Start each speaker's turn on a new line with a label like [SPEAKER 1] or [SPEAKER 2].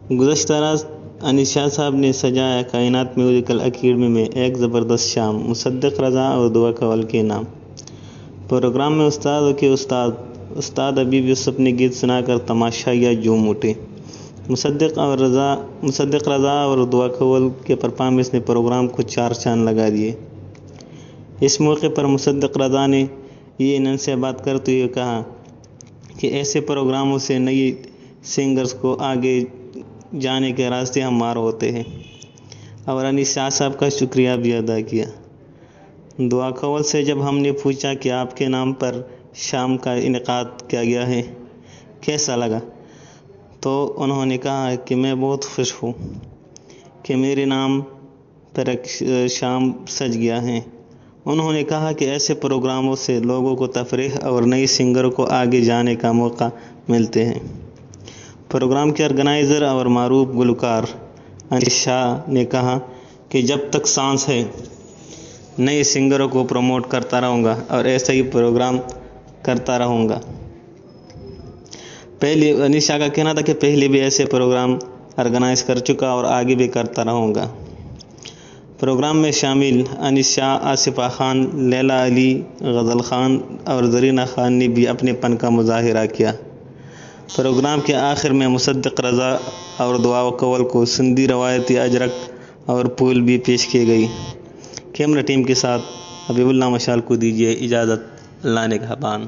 [SPEAKER 1] گزشتہ رات انیس شاہ صاحب نے سجایا کائنات میوزیکل اکیڈمی میں ایک زبردست شام، مصدق رضا اور دعا کول کے نام۔ پروگرام میں استادوں کے استاد حبیب یوسف نے گیت سنا کر تماشائیہ جھوم اٹھے۔ مصدق رضا اور دعا کول کے پرفارمنس نے پروگرام کو چار چاند لگا دیے۔ اس موقع پر مصدق رضا نے یہ ان سے بات کرتے ہوئے کہا کہ ایسے پروگراموں سے نئی سنگرز کو آگے جانے کے راستے ہموار ہوتے ہیں، اور انیس شاہ صاحب کا شکریہ بھی ادا کیا۔ دعا کول سے جب ہم نے پوچھا کہ آپ کے نام پر شام کا انعقاد کیا گیا ہے، کیسا لگا، تو انہوں نے کہا کہ میں بہت خوش ہوں کہ میرے نام پر ایک شام سج گیا ہے۔ انہوں نے کہا کہ ایسے پروگراموں سے لوگوں کو تفریح اور نئی سنگروں کو آگے جانے کا موقع ملتے ہیں۔ پروگرام کے آرگنائزر اور معروف گلوکار انیس شاہ نے کہا کہ جب تک سانس ہے نئے سنگروں کو پروموٹ کرتا رہوں گا اور ایسا ہی پروگرام کرتا رہوں گا۔ انیس شاہ کا کہنا تھا کہ پہلے بھی ایسے پروگرام آرگنائز کر چکا اور آگے بھی کرتا رہوں گا۔ پروگرام میں شامل انیس شاہ، آصفہ خان، لیلا علی، غزل خان اور زرینہ خان نے بھی اپنے پن کا مظاہرہ کیا۔ پروگرام کے آخر میں مصدق رضا اور دعا کول کو سندھی روایتی اجرک اور پھول بھی پیش کی گئی۔ کیمرہ ٹیم کے ساتھ حبیب اللہ مشال کو دیجیے اجازت۔ اللہ نگہبان۔